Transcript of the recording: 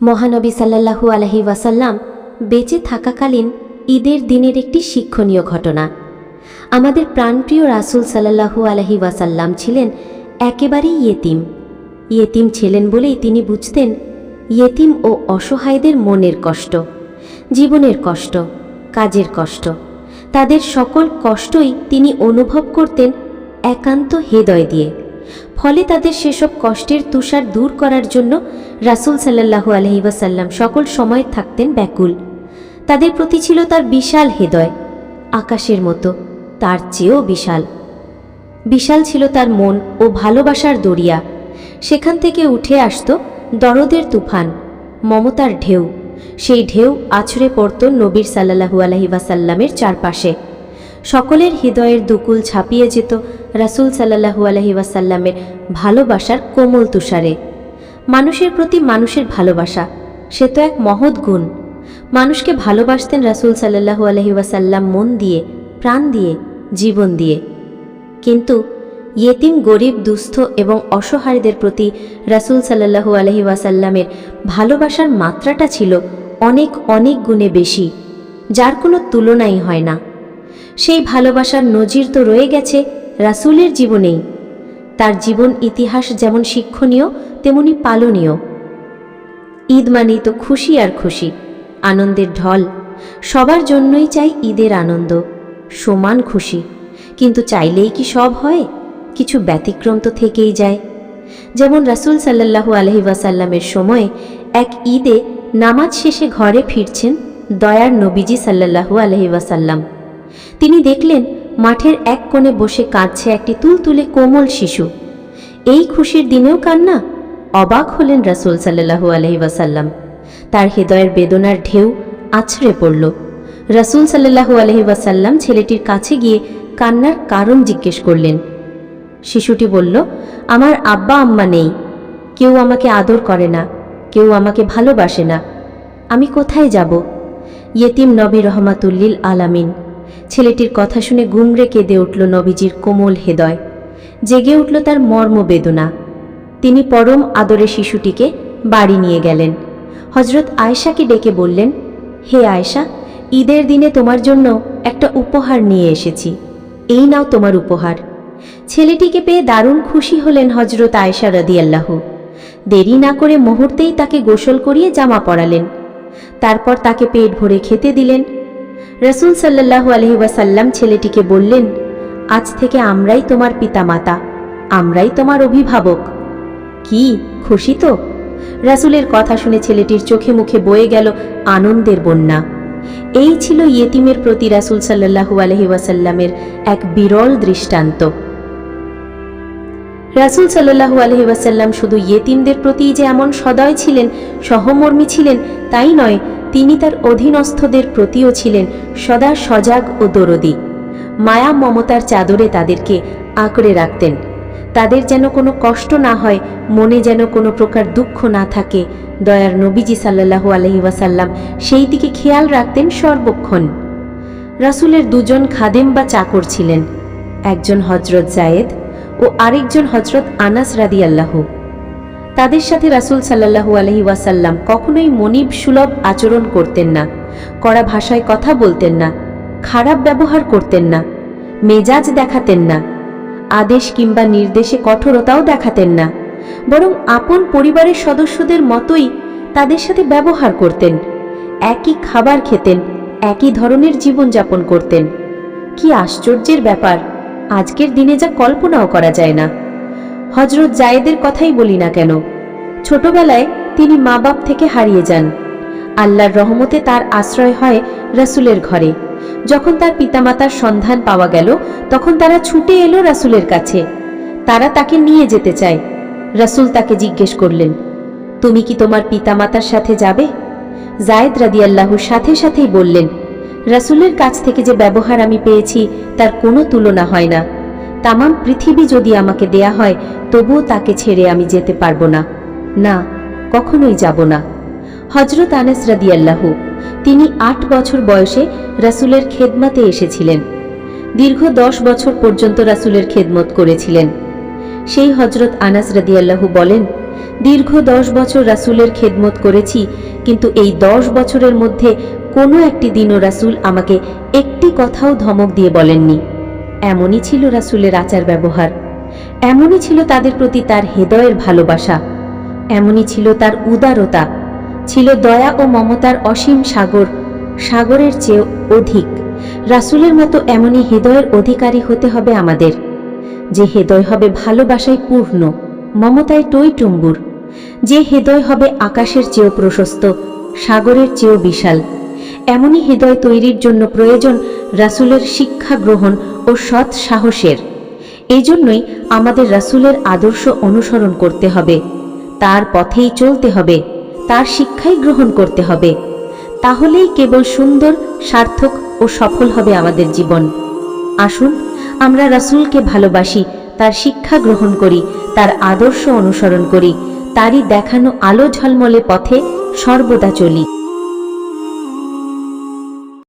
মহানবী সাল্লাল্লাহু আলাইহি ওয়াসাল্লাম বেঁচে থাকাকালীন ঈদের দিনের একটি শিক্ষণীয় ঘটনা। আমাদের প্রাণপ্রিয় রাসূল সাল্লাল্লাহু আলাইহি ওয়াসাল্লাম ছিলেন একেবারেই ইয়েতিম ছিলেন বলেই তিনি বুঝতেন ইয়েতিম ও অসহায়দের মনের কষ্ট, জীবনের কষ্ট, কাজের কষ্ট, তাদের সকল কষ্টই তিনি অনুভব করতেন একান্ত হৃদয় দিয়ে। ফলে তাদের সেসব কষ্টের তুষার দূর করার জন্য রাসূল সাল্লাল্লাহু আলাইহি ওয়াসাল্লাম সকল সময় থাকতেন ব্যাকুল। তাদের প্রতি ছিল তার বিশাল হৃদয়, আকাশের মতো, তার চেয়েও বিশাল ছিল তার মন ও ভালোবাসার দরিয়া। সেখান থেকে উঠে আসত দরদের তুফান, মমতার ঢেউ। সেই ঢেউ আছড়ে পড়ত নবীর সাল্লাল্লাহু আলাইহি ওয়াসাল্লামের চারপাশে। সকলের হৃদয়ের দুকুল ছাপিয়ে যেত রাসূল সাল্লাল্লাহু আলাইহি ওয়াসাল্লামের ভালোবাসার কোমল তুষারে। মানুষের প্রতি মানুষের ভালোবাসা, সে তো এক মহৎ গুণ। মানুষকে ভালোবাসতেন রাসূল সাল্লাল্লাহু আলাইহি ওয়াসাল্লাম মন দিয়ে, প্রাণ দিয়ে, জীবন দিয়ে। কিন্তু ইয়েতিম, গরিব, দুস্থ এবং অসহায়দের প্রতি রাসূল সাল্লাল্লাহু আলাইহি ওয়াসাল্লামের ভালোবাসার মাত্রাটা ছিল অনেক অনেক গুণে বেশি, যার কোনো তুলনাই হয় না। সেই ভালোবাসার নজির তো রয়ে গেছে রাসূলের জীবনেই। তার জীবন ইতিহাস যেমন শিক্ষণীয় তেমনি পালনীয়। ঈদ মানেই তো খুশি আর খুশি, আনন্দের ঢল। সবার জন্যই চাই ঈদের আনন্দ, সমান খুশি। কিন্তু চাইলেই কি সব হয়? কিছু ব্যতিক্রম তো থেকেই যায়। যেমন রাসূল সাল্লাল্লাহু আলাইহি ওয়াসাল্লামের সময় এক ঈদে নামাজ শেষে ঘরে ফিরছেন দয়ার নবীজি সাল্লাল্লাহু আলাইহি ওয়াসাল্লাম। তিনি দেখলেন মাঠের এক কোণে বসে কাঁদছে একটি তুলতুলে কোমল শিশু। এই খুশির দিনেও কান্না! অবাক হলেন রাসূল সাল্লাল্লাহু আলাইহি ওয়াসাল্লাম। তার হৃদয়ের বেদনার ঢেউ আছড়ে পড়ল। রাসূল সাল্লাল্লাহু আলাইহি ওয়াসাল্লাম ছেলেটির কাছে গিয়ে কান্নার কারণ জিজ্ঞেস করলেন। শিশুটি বলল, আমার আব্বা আম্মা নেই, কেউ আমাকে আদর করে না, কেউ আমাকে ভালোবাসে না, আমি কোথায় যাব? ইয়েতিম নবী রহমাতুল্লিল আলামিন। ছেলেটির কথা শুনে গুমরে কেঁদে উঠল নবীজির কোমল হৃদয়, জেগে উঠল তার মর্মবেদনা। তিনি পরম আদরে শিশুটিকে বাড়ি নিয়ে গেলেন। হযরত আয়েশাকে ডেকে বললেন, হে আয়েশা, ঈদের দিনে তোমার জন্য একটা উপহার নিয়ে এসেছি, এই নাও তোমার উপহার। ছেলেটিকে পেয়ে দারুণ খুশি হলেন হযরত আয়েশা রাদিয়াল্লাহু। দেরি না করে মুহূর্তেই তাকে গোসল করিয়ে জামা পরালেন। তারপর তাকে পেট ভরে খেতে দিলেন। রাসূল সাল্লাল্লাহু আলাইহি ওয়াসাল্লাম ছেলেটিকে বললেন, আজ থেকে আমরাই তোমার পিতামাতা, আমরাই তোমার অভিভাবক। কি খুশি তো? রাসূলের কথা শুনে ছেলেটির চোখে মুখে বয়ে গেল আনন্দের বন্যা। এই ছিল ইয়েতিমের প্রতি রাসূল সাল্লাল্লাহু আলাইহি ওয়াসাল্লামের এক বিরল দৃষ্টান্ত। রাসূল সাল্লাল্লাহু আলাইহি ওয়াসাল্লাম শুধু ইয়েতিমদের প্রতিই যে এমন সদয় ছিলেন, সহমর্মী ছিলেন তাই নয়, তিনি তার অধীনস্থদের প্রতিও ছিলেন সদা সজাগ ও দরদী। মায়া মমতার চাদরে তাদেরকে আঁকড়ে রাখতেন। তাদের যেন কোনো কষ্ট না হয়, মনে যেন কোনো প্রকার দুঃখ না থাকে, দয়ার নবীজি সাল্লাল্লাহু আলাইহি ওয়াসাল্লাম সেই দিকে খেয়াল রাখতেন সর্বক্ষণ। রাসূলের দুজন খাদেম বা চাকর ছিলেন, একজন হযরত যায়েদ ও আরেকজন হযরত আনাস রাদিয়াল্লাহু। তাদের সাথে রাসূল সাল্লাল্লাহু আলাইহি ওয়াসাল্লাম কখনোই মনিব সুলভ আচরণ করতেন না, কড়া ভাষায় কথা বলতেন না, খারাপ ব্যবহার করতেন না, মেজাজ দেখাতেন না, আদেশ কিংবা নির্দেশে কঠোরতাও দেখাতেন না, বরং আপন পরিবারের সদস্যদের মতোই তাদের সাথে ব্যবহার করতেন। একই খাবার খেতেন, একই ধরনের জীবনযাপন করতেন। কি আশ্চর্যের ব্যাপার! আজকের দিনে যা কল্পনাও করা যায় না। হযরত যায়েদের কথাই বলি না কেন, ছোটবেলায় তিনি মা বাপ থেকে হারিয়ে যান। আল্লাহর রহমতে তার আশ্রয় হয় রাসূলের ঘরে। যখন তার পিতামাতার সন্ধান পাওয়া গেল, তখন তারা ছুটে এলো রাসূলের কাছে। তারা তাকে নিয়ে যেতে চায়। রাসূল তাকে জিজ্ঞেস করলেন, তুমি কি তোমার পিতামাতার সাথে যাবে? যায়েদ রাদিয়াল্লাহু সাথে সাথেই বললেন, রাসূলের কাছ থেকে যে ব্যবহার আমি পেয়েছি তার কোনো তুলনা হয় না। তামাম পৃথিবী যদি আমাকে দেয়া হয়, তবুও তাকে ছেড়ে আমি যেতে পারবো না, না, কখনোই যাব না। হযরত আনাস রাদিয়াল্লাহু, তিনি 8 বছর বয়সে রাসূলের খেদমতে এসেছিলেন। দীর্ঘ 10 বছর পর্যন্ত রাসূলের খেদমত করেছিলেন। সেই হযরত আনাস রাদিয়াল্লাহু বলেন, দীর্ঘ 10 বছর রাসূলের খেদমত করেছি, কিন্তু এই 10 বছরের মধ্যে কোনো একটি দিনও রাসূল আমাকে একটি কথাও ধমক দিয়ে বলেননি। এমনই ছিল রাসূলের আচার ব্যবহার, এমনই ছিল তাদের প্রতি তার হৃদয়ের ভালোবাসা, এমনই ছিল তার উদারতা, ছিল দয়া ও মমতার অসীম সাগর, সাগরের চেয়ে অধিক। রাসূলের মতো এমনই হৃদয়ের অধিকারী হতে হবে আমাদের, যে হৃদয় হবে ভালোবাসায় পূর্ণ, মমতায় টইটুম্বুর, যে হৃদয় হবে আকাশের চেয়েও প্রশস্ত, সাগরের চেয়েও বিশাল। এমনই হৃদয় তৈরির জন্য প্রয়োজন রাসূলের শিক্ষা গ্রহণ ও সৎ সাহসের। এই জন্যই আমাদের রাসূলের আদর্শ অনুসরণ করতে হবে, তার পথেই চলতে হবে, তার শিক্ষাই গ্রহণ করতে হবে। তাহলেই কেবল সুন্দর, সার্থক ও সফল হবে আমাদের জীবন। আসুন আমরা রাসূলকে ভালোবাসি, তার শিক্ষা গ্রহণ করি, তার আদর্শ অনুসরণ করি, তারই দেখানো আলো ঝলমলে পথে সর্বদা চলি।